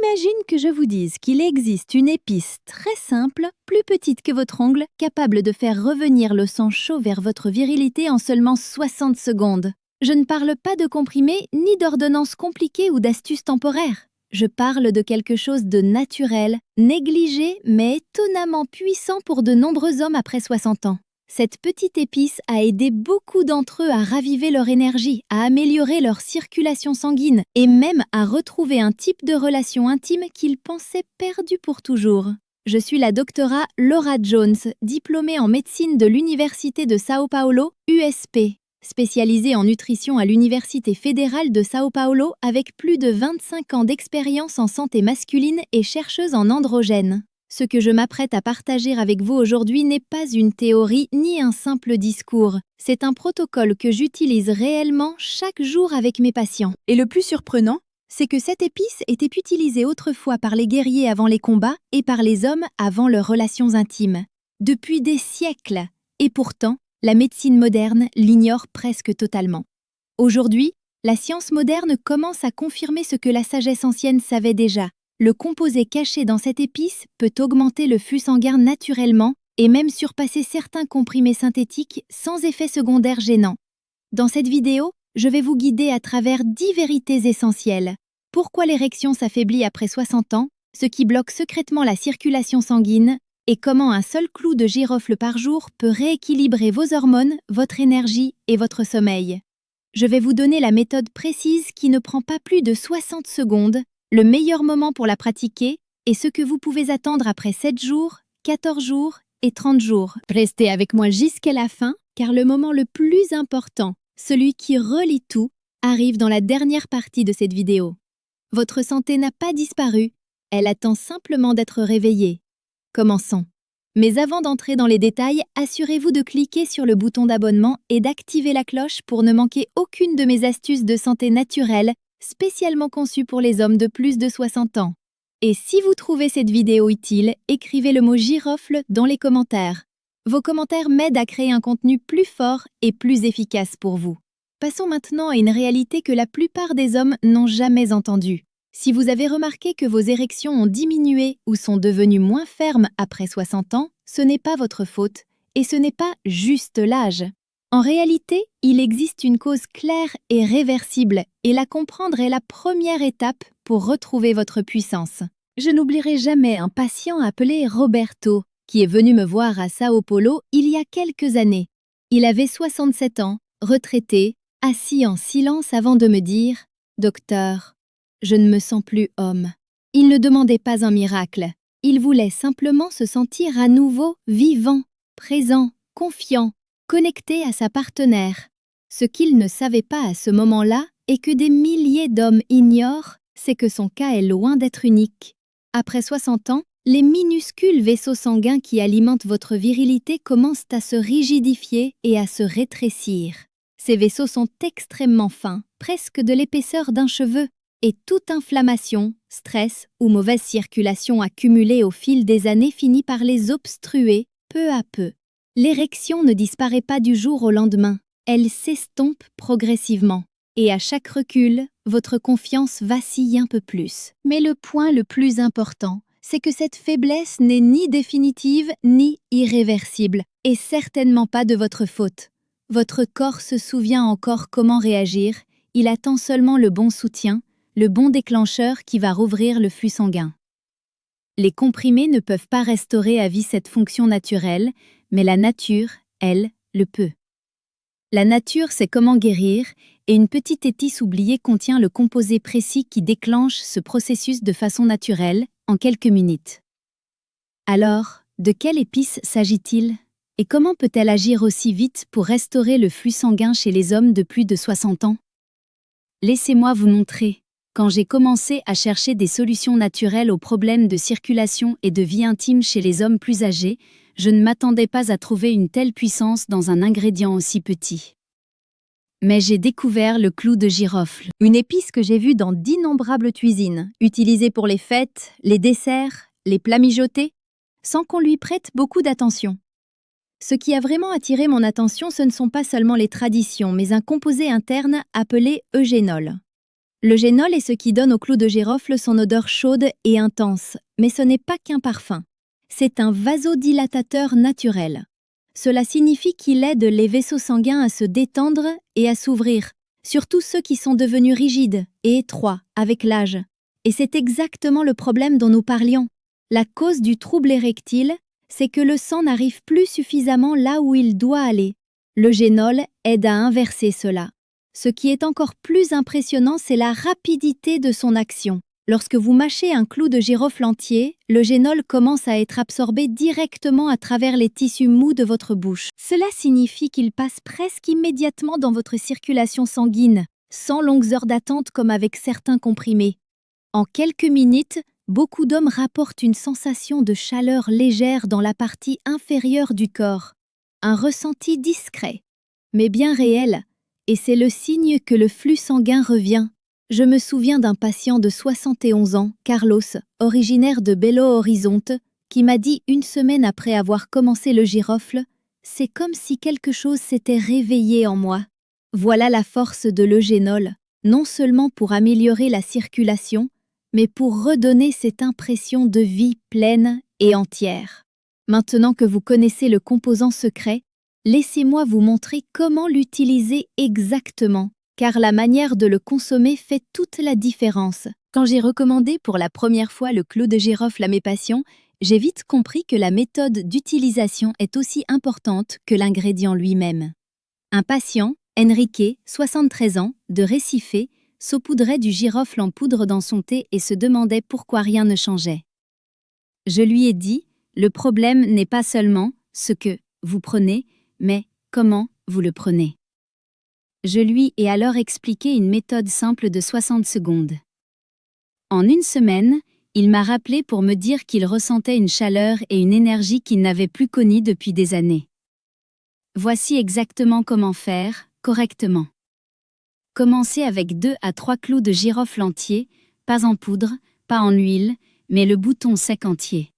Imagine que je vous dise qu'il existe une épice très simple, plus petite que votre ongle, capable de faire revenir le sang chaud vers votre virilité en seulement 60 secondes. Je ne parle pas de comprimés, ni d'ordonnances compliquées ou d'astuces temporaires. Je parle de quelque chose de naturel, négligé, mais étonnamment puissant pour de nombreux hommes après 60 ans. Cette petite épice a aidé beaucoup d'entre eux à raviver leur énergie, à améliorer leur circulation sanguine et même à retrouver un type de relation intime qu'ils pensaient perdu pour toujours. Je suis la doctora Laura Jones, diplômée en médecine de l'Université de São Paulo, USP, spécialisée en nutrition à l'Université fédérale de São Paulo avec plus de 25 ans d'expérience en santé masculine et chercheuse en androgènes. Ce que je m'apprête à partager avec vous aujourd'hui n'est pas une théorie ni un simple discours. C'est un protocole que j'utilise réellement chaque jour avec mes patients. Et le plus surprenant, c'est que cette épice était utilisée autrefois par les guerriers avant les combats et par les hommes avant leurs relations intimes. Depuis des siècles. Et pourtant, la médecine moderne l'ignore presque totalement. Aujourd'hui, la science moderne commence à confirmer ce que la sagesse ancienne savait déjà. Le composé caché dans cette épice peut augmenter le flux sanguin naturellement et même surpasser certains comprimés synthétiques sans effet secondaire gênant. Dans cette vidéo, je vais vous guider à travers 10 vérités essentielles. Pourquoi l'érection s'affaiblit après 60 ans, ce qui bloque secrètement la circulation sanguine et comment un seul clou de girofle par jour peut rééquilibrer vos hormones, votre énergie et votre sommeil. Je vais vous donner la méthode précise qui ne prend pas plus de 60 secondes, le meilleur moment pour la pratiquer et ce que vous pouvez attendre après 7 jours, 14 jours et 30 jours. Restez avec moi jusqu'à la fin, car le moment le plus important, celui qui relie tout, arrive dans la dernière partie de cette vidéo. Votre santé n'a pas disparu, elle attend simplement d'être réveillée. Commençons. Mais avant d'entrer dans les détails, assurez-vous de cliquer sur le bouton d'abonnement et d'activer la cloche pour ne manquer aucune de mes astuces de santé naturelle spécialement conçues pour les hommes de plus de 60 ans. Et si vous trouvez cette vidéo utile, écrivez le mot girofle dans les commentaires. Vos commentaires m'aident à créer un contenu plus fort et plus efficace pour vous. Passons maintenant à une réalité que la plupart des hommes n'ont jamais entendue. Si vous avez remarqué que vos érections ont diminué ou sont devenues moins fermes après 60 ans, ce n'est pas votre faute et ce n'est pas juste l'âge. En réalité, il existe une cause claire et réversible et la comprendre est la première étape pour retrouver votre puissance. Je n'oublierai jamais un patient appelé Roberto qui est venu me voir à São Paulo il y a quelques années. Il avait 67 ans, retraité, assis en silence avant de me dire « Docteur, je ne me sens plus homme ». Il ne demandait pas un miracle, il voulait simplement se sentir à nouveau vivant, présent, confiant, connecté à sa partenaire. Ce qu'il ne savait pas à ce moment-là et que des milliers d'hommes ignorent, c'est que son cas est loin d'être unique. Après 60 ans, les minuscules vaisseaux sanguins qui alimentent votre virilité commencent à se rigidifier et à se rétrécir. Ces vaisseaux sont extrêmement fins, presque de l'épaisseur d'un cheveu, et toute inflammation, stress ou mauvaise circulation accumulée au fil des années finit par les obstruer peu à peu. L'érection ne disparaît pas du jour au lendemain, elle s'estompe progressivement. Et à chaque recul, votre confiance vacille un peu plus. Mais le point le plus important, c'est que cette faiblesse n'est ni définitive ni irréversible, et certainement pas de votre faute. Votre corps se souvient encore comment réagir, il attend seulement le bon soutien, le bon déclencheur qui va rouvrir le flux sanguin. Les comprimés ne peuvent pas restaurer à vie cette fonction naturelle, mais la nature, elle, le peut. La nature sait comment guérir, et une petite épice oubliée contient le composé précis qui déclenche ce processus de façon naturelle, en quelques minutes. Alors, de quelle épice s'agit-il? Et comment peut-elle agir aussi vite pour restaurer le flux sanguin chez les hommes de plus de 60 ans? Laissez-moi vous montrer. Quand j'ai commencé à chercher des solutions naturelles aux problèmes de circulation et de vie intime chez les hommes plus âgés, je ne m'attendais pas à trouver une telle puissance dans un ingrédient aussi petit. Mais j'ai découvert le clou de girofle, une épice que j'ai vue dans d'innombrables cuisines, utilisée pour les fêtes, les desserts, les plats mijotés, sans qu'on lui prête beaucoup d'attention. Ce qui a vraiment attiré mon attention, ce ne sont pas seulement les traditions, mais un composé interne appelé eugénol. Le génol est ce qui donne au clou de girofle son odeur chaude et intense, mais ce n'est pas qu'un parfum. C'est un vasodilatateur naturel. Cela signifie qu'il aide les vaisseaux sanguins à se détendre et à s'ouvrir, surtout ceux qui sont devenus rigides et étroits avec l'âge. Et c'est exactement le problème dont nous parlions. La cause du trouble érectile, c'est que le sang n'arrive plus suffisamment là où il doit aller. Le génol aide à inverser cela. Ce qui est encore plus impressionnant, c'est la rapidité de son action. Lorsque vous mâchez un clou de girofle entier, le génol commence à être absorbé directement à travers les tissus mous de votre bouche. Cela signifie qu'il passe presque immédiatement dans votre circulation sanguine, sans longues heures d'attente comme avec certains comprimés. En quelques minutes, beaucoup d'hommes rapportent une sensation de chaleur légère dans la partie inférieure du corps. Un ressenti discret, mais bien réel, et c'est le signe que le flux sanguin revient. Je me souviens d'un patient de 71 ans, Carlos, originaire de Belo Horizonte, qui m'a dit une semaine après avoir commencé le girofle, « C'est comme si quelque chose s'était réveillé en moi. » Voilà la force de l'eugénol, non seulement pour améliorer la circulation, mais pour redonner cette impression de vie pleine et entière. Maintenant que vous connaissez le composant secret, laissez-moi vous montrer comment l'utiliser exactement, car la manière de le consommer fait toute la différence. Quand j'ai recommandé pour la première fois le clou de girofle à mes patients, j'ai vite compris que la méthode d'utilisation est aussi importante que l'ingrédient lui-même. Un patient, Enrique, 73 ans, de Recife, saupoudrait du girofle en poudre dans son thé et se demandait pourquoi rien ne changeait. Je lui ai dit, le problème n'est pas seulement ce que vous prenez, mais comment vous le prenez. Je lui ai alors expliqué une méthode simple de 60 secondes. En une semaine, il m'a rappelé pour me dire qu'il ressentait une chaleur et une énergie qu'il n'avait plus connues depuis des années. Voici exactement comment faire, correctement. Commencez avec 2 à 3 clous de girofle entiers, pas en poudre, pas en huile, mais le bouton sec entier.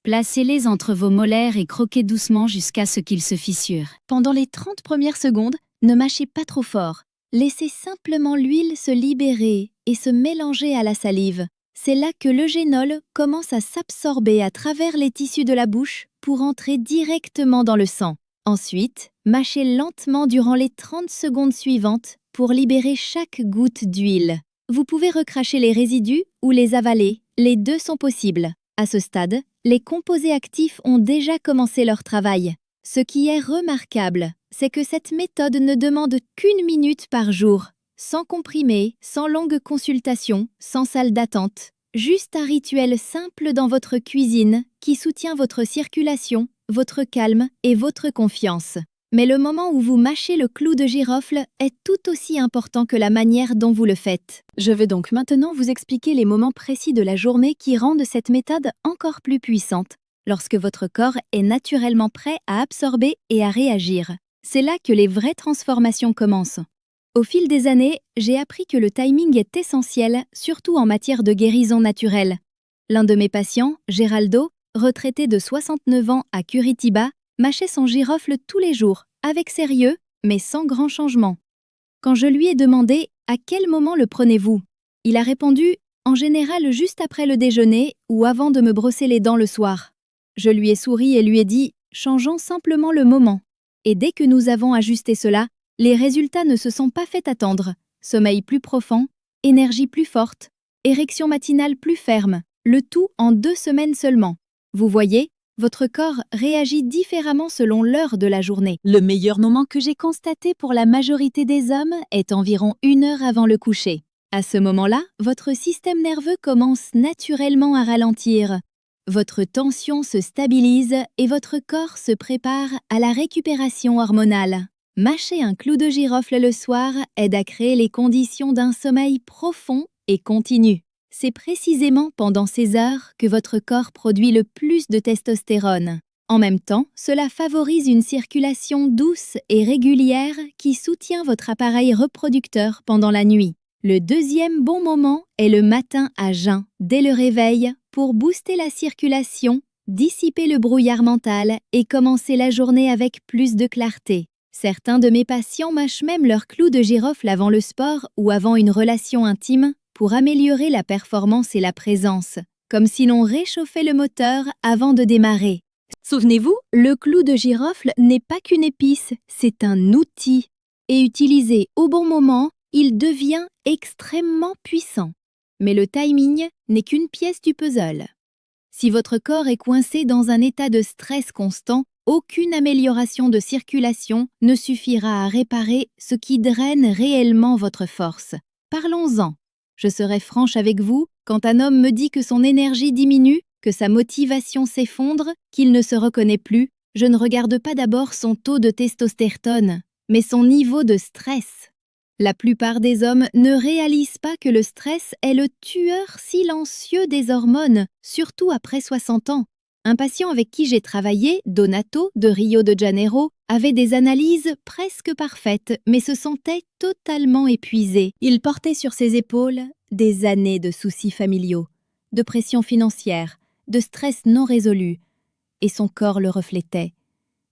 Placez-les entre vos molaires et croquez doucement jusqu'à ce qu'ils se fissurent. Pendant les 30 premières secondes, ne mâchez pas trop fort. Laissez simplement l'huile se libérer et se mélanger à la salive. C'est là que l'eugénol commence à s'absorber à travers les tissus de la bouche pour entrer directement dans le sang. Ensuite, mâchez lentement durant les 30 secondes suivantes pour libérer chaque goutte d'huile. Vous pouvez recracher les résidus ou les avaler, les deux sont possibles. À ce stade, les composés actifs ont déjà commencé leur travail. Ce qui est remarquable, c'est que cette méthode ne demande qu'1 minute par jour, sans comprimé, sans longue consultation, sans salle d'attente. Juste un rituel simple dans votre cuisine qui soutient votre circulation, votre calme et votre confiance. Mais le moment où vous mâchez le clou de girofle est tout aussi important que la manière dont vous le faites. Je vais donc maintenant vous expliquer les moments précis de la journée qui rendent cette méthode encore plus puissante, lorsque votre corps est naturellement prêt à absorber et à réagir. C'est là que les vraies transformations commencent. Au fil des années, j'ai appris que le timing est essentiel, surtout en matière de guérison naturelle. L'un de mes patients, Geraldo, retraité de 69 ans à Curitiba, mâchait son girofle tous les jours, avec sérieux, mais sans grand changement. Quand je lui ai demandé « À quel moment le prenez-vous ?», il a répondu « En général juste après le déjeuner ou avant de me brosser les dents le soir ». Je lui ai souri et lui ai dit « Changeons simplement le moment ». Et dès que nous avons ajusté cela, les résultats ne se sont pas fait attendre. Sommeil plus profond, énergie plus forte, érection matinale plus ferme, le tout en 2 semaines seulement. Vous voyez, votre corps réagit différemment selon l'heure de la journée. Le meilleur moment que j'ai constaté pour la majorité des hommes est environ 1 heure avant le coucher. À ce moment-là, votre système nerveux commence naturellement à ralentir. Votre tension se stabilise et votre corps se prépare à la récupération hormonale. Mâcher un clou de girofle le soir aide à créer les conditions d'un sommeil profond et continu. C'est précisément pendant ces heures que votre corps produit le plus de testostérone. En même temps, cela favorise une circulation douce et régulière qui soutient votre appareil reproducteur pendant la nuit. Le deuxième bon moment est le matin à jeun, dès le réveil, pour booster la circulation, dissiper le brouillard mental et commencer la journée avec plus de clarté. Certains de mes patients mâchent même leur clou de girofle avant le sport ou avant une relation intime pour améliorer la performance et la présence, comme si l'on réchauffait le moteur avant de démarrer. Souvenez-vous, le clou de girofle n'est pas qu'une épice, c'est un outil. Et utilisé au bon moment, il devient extrêmement puissant. Mais le timing n'est qu'une pièce du puzzle. Si votre corps est coincé dans un état de stress constant, aucune amélioration de circulation ne suffira à réparer ce qui draine réellement votre force. Parlons-en. Je serai franche avec vous, quand un homme me dit que son énergie diminue, que sa motivation s'effondre, qu'il ne se reconnaît plus, je ne regarde pas d'abord son taux de testostérone, mais son niveau de stress. La plupart des hommes ne réalisent pas que le stress est le tueur silencieux des hormones, surtout après 60 ans. Un patient avec qui j'ai travaillé, Donato, de Rio de Janeiro, avait des analyses presque parfaites, mais se sentait totalement épuisé. Il portait sur ses épaules des années de soucis familiaux, de pression financière, de stress non résolu, et son corps le reflétait,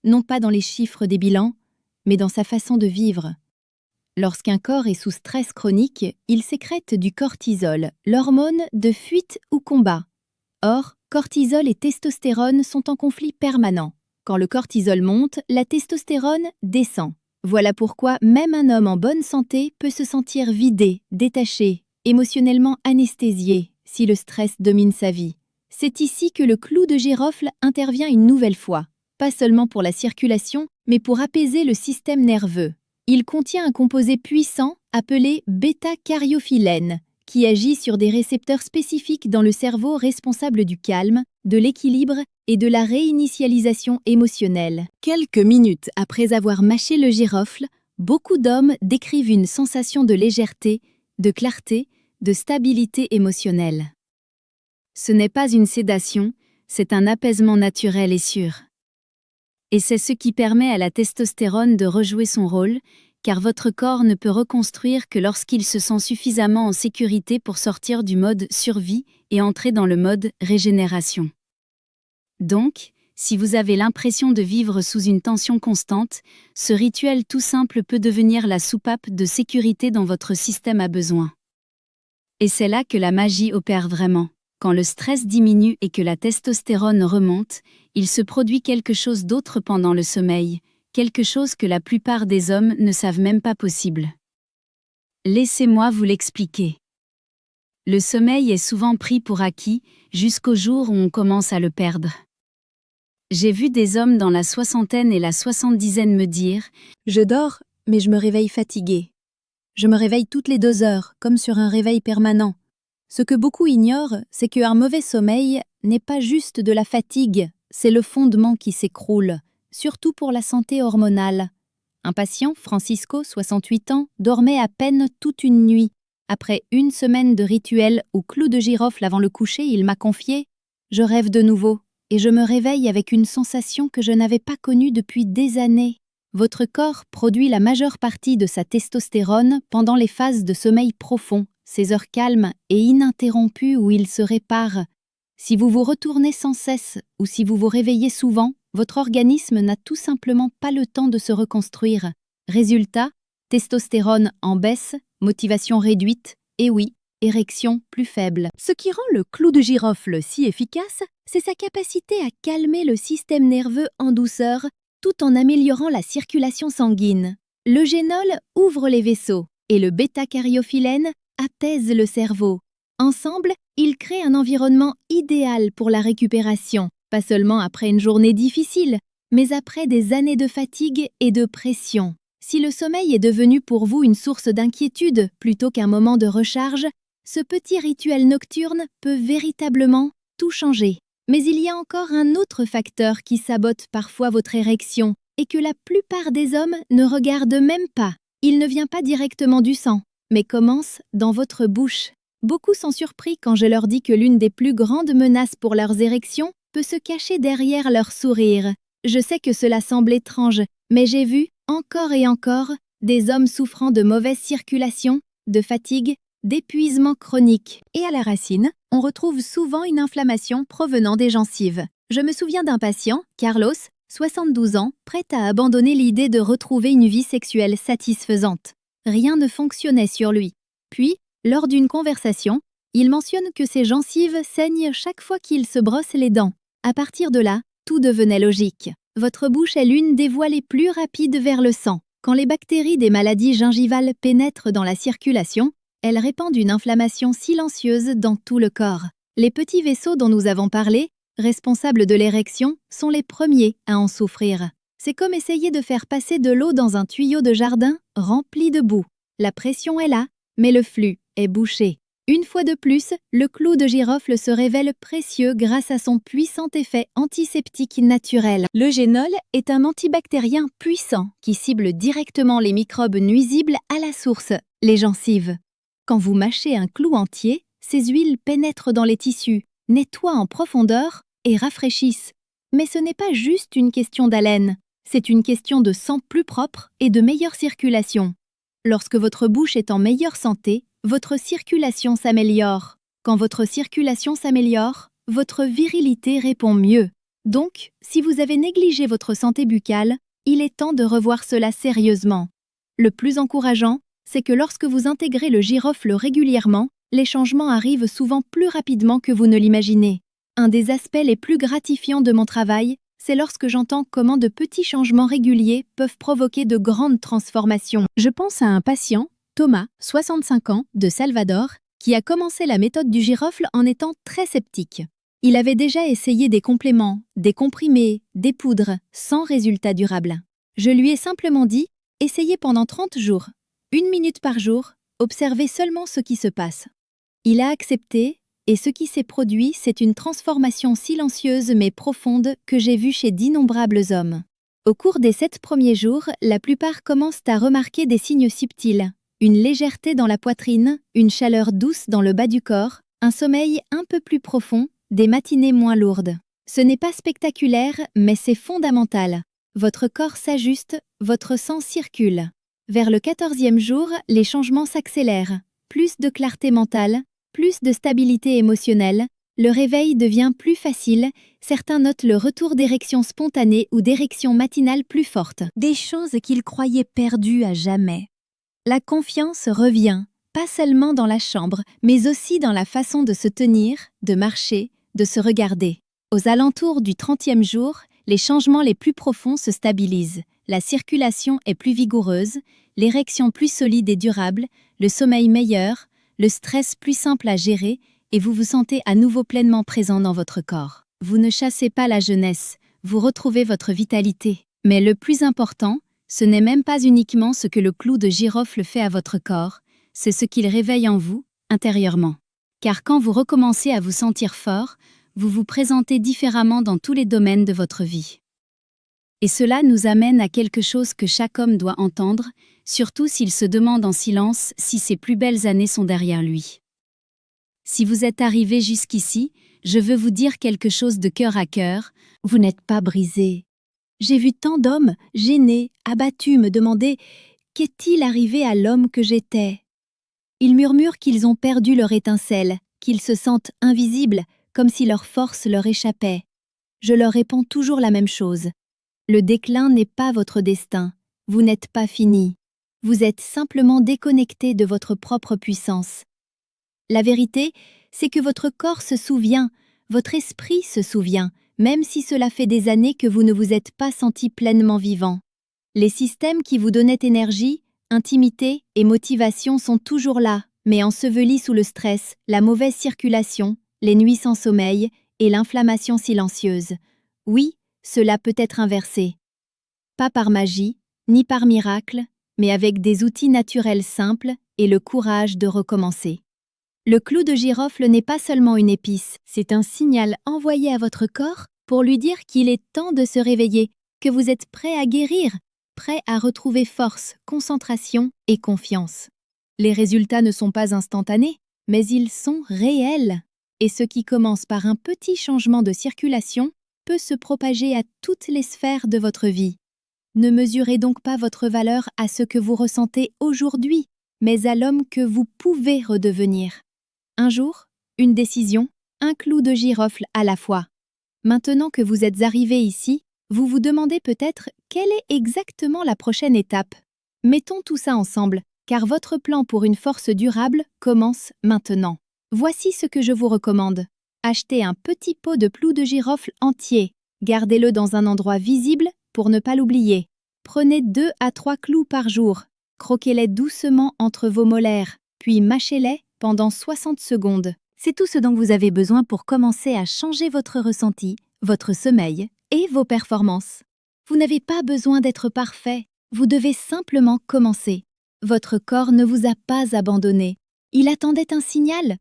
non pas dans les chiffres des bilans, mais dans sa façon de vivre. Lorsqu'un corps est sous stress chronique, il sécrète du cortisol, l'hormone de fuite ou combat. Or, cortisol et testostérone sont en conflit permanent. Quand le cortisol monte, la testostérone descend. Voilà pourquoi même un homme en bonne santé peut se sentir vidé, détaché, émotionnellement anesthésié, si le stress domine sa vie. C'est ici que le clou de girofle intervient une nouvelle fois, pas seulement pour la circulation, mais pour apaiser le système nerveux. Il contient un composé puissant appelé bêta-cariophyllène, qui agit sur des récepteurs spécifiques dans le cerveau responsables du calme, de l'équilibre et de la réinitialisation émotionnelle. Quelques minutes après avoir mâché le girofle, beaucoup d'hommes décrivent une sensation de légèreté, de clarté, de stabilité émotionnelle. Ce n'est pas une sédation, c'est un apaisement naturel et sûr. Et c'est ce qui permet à la testostérone de rejouer son rôle, car votre corps ne peut reconstruire que lorsqu'il se sent suffisamment en sécurité pour sortir du mode survie et entrer dans le mode régénération. Donc, si vous avez l'impression de vivre sous une tension constante, ce rituel tout simple peut devenir la soupape de sécurité dont votre système a besoin. Et c'est là que la magie opère vraiment. Quand le stress diminue et que la testostérone remonte, il se produit quelque chose d'autre pendant le sommeil, quelque chose que la plupart des hommes ne savent même pas possible. Laissez-moi vous l'expliquer. Le sommeil est souvent pris pour acquis jusqu'au jour où on commence à le perdre. J'ai vu des hommes dans la soixantaine et la soixante-dizaine me dire « Je dors, mais je me réveille fatigué. Je me réveille toutes les 2 heures, comme sur un réveil permanent. » Ce que beaucoup ignorent, c'est qu'un mauvais sommeil n'est pas juste de la fatigue, c'est le fondement qui s'écroule, surtout pour la santé hormonale. Un patient, Francisco, 68 ans, dormait à peine toute une nuit. Après 1 semaine de rituel au clou de girofle avant le coucher, il m'a confié « Je rêve de nouveau et je me réveille avec une sensation que je n'avais pas connue depuis des années. » Votre corps produit la majeure partie de sa testostérone pendant les phases de sommeil profond, ces heures calmes et ininterrompues où il se répare. Si vous vous retournez sans cesse ou si vous vous réveillez souvent, votre organisme n'a tout simplement pas le temps de se reconstruire. Résultat, testostérone en baisse, motivation réduite, et oui, érection plus faible. Ce qui rend le clou de girofle si efficace, c'est sa capacité à calmer le système nerveux en douceur tout en améliorant la circulation sanguine. Le génol ouvre les vaisseaux et le bêta-cariophyllène apaise le cerveau. Ensemble, ils créent un environnement idéal pour la récupération, pas seulement après une journée difficile, mais après des années de fatigue et de pression. Si le sommeil est devenu pour vous une source d'inquiétude plutôt qu'un moment de recharge, ce petit rituel nocturne peut véritablement tout changer. Mais il y a encore un autre facteur qui sabote parfois votre érection et que la plupart des hommes ne regardent même pas. Il ne vient pas directement du sang, mais commence dans votre bouche. Beaucoup sont surpris quand je leur dis que l'une des plus grandes menaces pour leurs érections peut se cacher derrière leur sourire. Je sais que cela semble étrange, mais j'ai vu, encore et encore, des hommes souffrant de mauvaise circulation, de fatigue, d'épuisement chronique. Et à la racine, on retrouve souvent une inflammation provenant des gencives. Je me souviens d'un patient, Carlos, 72 ans, prête à abandonner l'idée de retrouver une vie sexuelle satisfaisante. Rien ne fonctionnait sur lui. Puis, lors d'une conversation, il mentionne que ses gencives saignent chaque fois qu'il se brosse les dents. À partir de là, tout devenait logique. Votre bouche est l'une des voies les plus rapides vers le sang. Quand les bactéries des maladies gingivales pénètrent dans la circulation, elles répandent une inflammation silencieuse dans tout le corps. Les petits vaisseaux dont nous avons parlé, responsables de l'érection, sont les premiers à en souffrir. C'est comme essayer de faire passer de l'eau dans un tuyau de jardin rempli de boue. La pression est là, mais le flux est bouché. Une fois de plus, le clou de girofle se révèle précieux grâce à son puissant effet antiseptique naturel. Le génol est un antibactérien puissant qui cible directement les microbes nuisibles à la source, les gencives. Quand vous mâchez un clou entier, ces huiles pénètrent dans les tissus, nettoient en profondeur et rafraîchissent. Mais ce n'est pas juste une question d'haleine, c'est une question de sang plus propre et de meilleure circulation. Lorsque votre bouche est en meilleure santé, votre circulation s'améliore. Quand votre circulation s'améliore, votre virilité répond mieux. Donc, si vous avez négligé votre santé buccale, il est temps de revoir cela sérieusement. Le plus encourageant, c'est que lorsque vous intégrez le girofle régulièrement, les changements arrivent souvent plus rapidement que vous ne l'imaginez. Un des aspects les plus gratifiants de mon travail, c'est lorsque j'entends comment de petits changements réguliers peuvent provoquer de grandes transformations. Je pense à un patient, Thomas, 65 ans, de Salvador, qui a commencé la méthode du girofle en étant très sceptique. Il avait déjà essayé des compléments, des comprimés, des poudres, sans résultat durable. Je lui ai simplement dit « Essayez pendant 30 jours, 1 minute par jour, observez seulement ce qui se passe ». Il a accepté, et ce qui s'est produit, c'est une transformation silencieuse mais profonde que j'ai vue chez d'innombrables hommes. Au cours des 7 premiers jours, la plupart commencent à remarquer des signes subtils. Une légèreté dans la poitrine, une chaleur douce dans le bas du corps, un sommeil un peu plus profond, des matinées moins lourdes. Ce n'est pas spectaculaire, mais c'est fondamental. Votre corps s'ajuste, votre sang circule. Vers le 14e jour, les changements s'accélèrent. Plus de clarté mentale, plus de stabilité émotionnelle, le réveil devient plus facile, certains notent le retour d'érections spontanées ou d'érections matinales plus fortes. Des choses qu'ils croyaient perdues à jamais. La confiance revient, pas seulement dans la chambre, mais aussi dans la façon de se tenir, de marcher, de se regarder. Aux alentours du 30e jour, les changements les plus profonds se stabilisent. La circulation est plus vigoureuse, l'érection plus solide et durable, le sommeil meilleur, le stress plus simple à gérer et vous vous sentez à nouveau pleinement présent dans votre corps. Vous ne chassez pas la jeunesse, vous retrouvez votre vitalité. Mais le plus important, ce n'est même pas uniquement ce que le clou de girofle fait à votre corps, c'est ce qu'il réveille en vous, intérieurement. Car quand vous recommencez à vous sentir fort, vous vous présentez différemment dans tous les domaines de votre vie. Et cela nous amène à quelque chose que chaque homme doit entendre, surtout s'il se demande en silence si ses plus belles années sont derrière lui. Si vous êtes arrivé jusqu'ici, je veux vous dire quelque chose de cœur à cœur, vous n'êtes pas brisé. J'ai vu tant d'hommes, gênés, abattus, me demander « Qu'est-il arrivé à l'homme que j'étais ?» Ils murmurent qu'ils ont perdu leur étincelle, qu'ils se sentent invisibles, comme si leur force leur échappait. Je leur réponds toujours la même chose. Le déclin n'est pas votre destin, vous n'êtes pas fini. Vous êtes simplement déconnecté de votre propre puissance. La vérité, c'est que votre corps se souvient, votre esprit se souvient, même si cela fait des années que vous ne vous êtes pas senti pleinement vivant. Les systèmes qui vous donnaient énergie, intimité et motivation sont toujours là, mais ensevelis sous le stress, la mauvaise circulation, les nuits sans sommeil et l'inflammation silencieuse. Oui, cela peut être inversé. Pas par magie, ni par miracle, mais avec des outils naturels simples et le courage de recommencer. Le clou de girofle n'est pas seulement une épice, c'est un signal envoyé à votre corps pour lui dire qu'il est temps de se réveiller, que vous êtes prêt à guérir, prêt à retrouver force, concentration et confiance. Les résultats ne sont pas instantanés, mais ils sont réels. Et ce qui commence par un petit changement de circulation peut se propager à toutes les sphères de votre vie. Ne mesurez donc pas votre valeur à ce que vous ressentez aujourd'hui, mais à l'homme que vous pouvez redevenir. Un jour, une décision, un clou de girofle à la fois. Maintenant que vous êtes arrivé ici, Vous vous demandez peut-être quelle est exactement la prochaine étape. Mettons tout ça ensemble, car votre plan pour une force durable commence maintenant. Voici ce que je vous recommande. Achetez un petit pot de clous de girofle entier. Gardez-le dans un endroit visible pour ne pas l'oublier. Prenez 2 à 3 clous par jour. Croquez-les doucement entre vos molaires, puis mâchez-les pendant 60 secondes. C'est tout ce dont vous avez besoin pour commencer à changer votre ressenti, votre sommeil et vos performances. Vous n'avez pas besoin d'être parfait, vous devez simplement commencer. Votre corps ne vous a pas abandonné. Il attendait un signal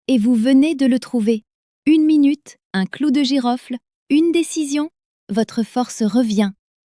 et vous venez de le trouver. 1 minute, un clou de girofle, une décision, votre force revient.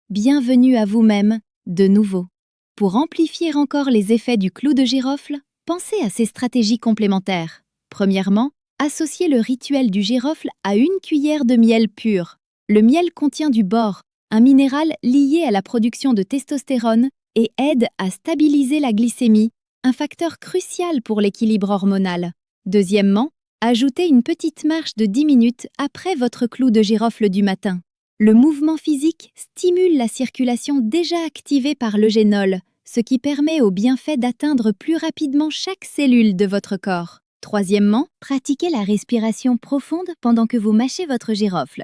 Bienvenue à vous-même, de nouveau. Pour amplifier encore les effets du clou de girofle, pensez à ces stratégies complémentaires. Premièrement, associez le rituel du girofle à 1 cuillère de miel pur. Le miel contient du bore, un minéral lié à la production de testostérone et aide à stabiliser la glycémie, un facteur crucial pour l'équilibre hormonal. Deuxièmement, ajoutez une petite marche de 10 minutes après votre clou de girofle du matin. Le mouvement physique stimule la circulation déjà activée par l'eugénol, ce qui permet aux bienfaits d'atteindre plus rapidement chaque cellule de votre corps. Troisièmement, pratiquez la respiration profonde pendant que vous mâchez votre girofle.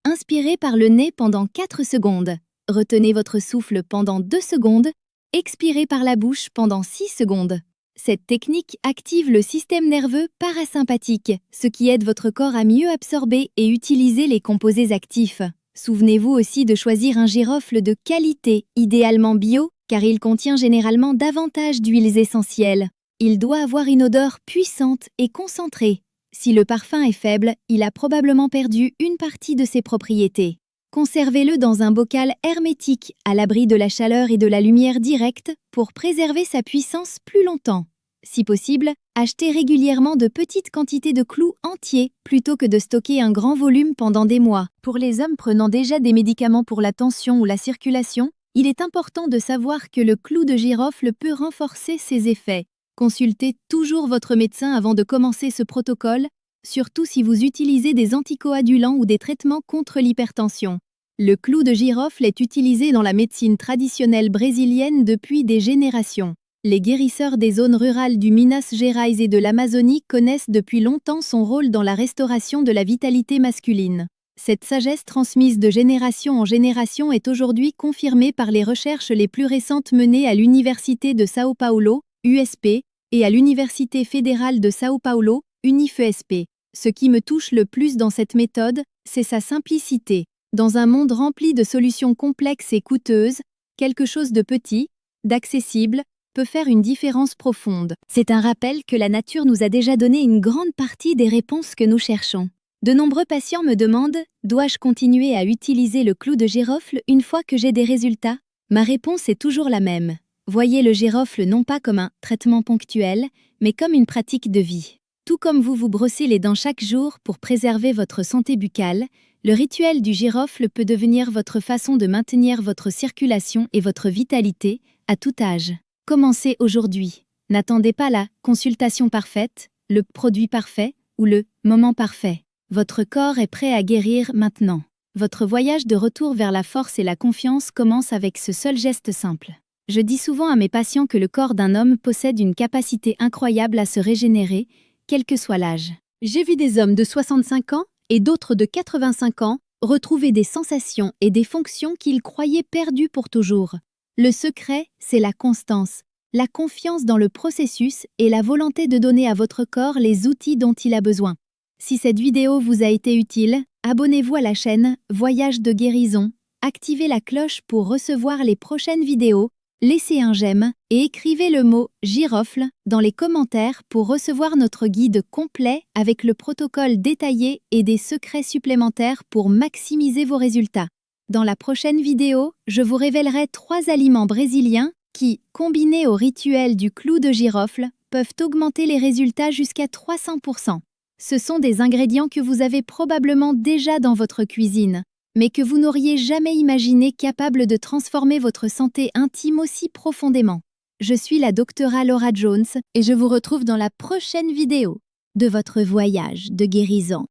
Inspirez par le nez pendant 4 secondes. Retenez votre souffle pendant 2 secondes. Expirez par la bouche pendant 6 secondes. Cette technique active le système nerveux parasympathique, ce qui aide votre corps à mieux absorber et utiliser les composés actifs. Souvenez-vous aussi de choisir un girofle de qualité, idéalement bio, car il contient généralement davantage d'huiles essentielles. Il doit avoir une odeur puissante et concentrée. Si le parfum est faible, il a probablement perdu une partie de ses propriétés. Conservez-le dans un bocal hermétique, à l'abri de la chaleur et de la lumière directe, pour préserver sa puissance plus longtemps. Si possible, achetez régulièrement de petites quantités de clous entiers plutôt que de stocker un grand volume pendant des mois. Pour les hommes prenant déjà des médicaments pour la tension ou la circulation, il est important de savoir que le clou de girofle peut renforcer ses effets. Consultez toujours votre médecin avant de commencer ce protocole, surtout si vous utilisez des anticoagulants ou des traitements contre l'hypertension. Le clou de girofle est utilisé dans la médecine traditionnelle brésilienne depuis des générations. Les guérisseurs des zones rurales du Minas Gerais et de l'Amazonie connaissent depuis longtemps son rôle dans la restauration de la vitalité masculine. Cette sagesse transmise de génération en génération est aujourd'hui confirmée par les recherches les plus récentes menées à l'Université de São Paulo, USP, et à l'Université fédérale de São Paulo, UniFESP. Ce qui me touche le plus dans cette méthode, c'est sa simplicité. Dans un monde rempli de solutions complexes et coûteuses, quelque chose de petit, d'accessible, peut faire une différence profonde. C'est un rappel que la nature nous a déjà donné une grande partie des réponses que nous cherchons. De nombreux patients me demandent « Dois-je continuer à utiliser le clou de girofle une fois que j'ai des résultats ?» Ma réponse est toujours la même. Voyez le girofle non pas comme un traitement ponctuel, mais comme une pratique de vie. Tout comme vous vous brossez les dents chaque jour pour préserver votre santé buccale, le rituel du girofle peut devenir votre façon de maintenir votre circulation et votre vitalité à tout âge. Commencez aujourd'hui. N'attendez pas la consultation parfaite, le produit parfait ou le moment parfait. Votre corps est prêt à guérir maintenant. Votre voyage de retour vers la force et la confiance commence avec ce seul geste simple. Je dis souvent à mes patients que le corps d'un homme possède une capacité incroyable à se régénérer, quel que soit l'âge. J'ai vu des hommes de 65 ans et d'autres de 85 ans retrouver des sensations et des fonctions qu'ils croyaient perdues pour toujours. Le secret, c'est la constance, la confiance dans le processus et la volonté de donner à votre corps les outils dont il a besoin. Si cette vidéo vous a été utile, abonnez-vous à la chaîne Voyage de guérison, activez la cloche pour recevoir les prochaines vidéos, laissez un j'aime et écrivez le mot « girofle » dans les commentaires pour recevoir notre guide complet avec le protocole détaillé et des secrets supplémentaires pour maximiser vos résultats. Dans la prochaine vidéo, je vous révélerai 3 aliments brésiliens qui, combinés au rituel du clou de girofle, peuvent augmenter les résultats jusqu'à 300%. Ce sont des ingrédients que vous avez probablement déjà dans votre cuisine, mais que vous n'auriez jamais imaginé capables de transformer votre santé intime aussi profondément. Je suis la docteure Laura Jones et je vous retrouve dans la prochaine vidéo de votre voyage de guérison.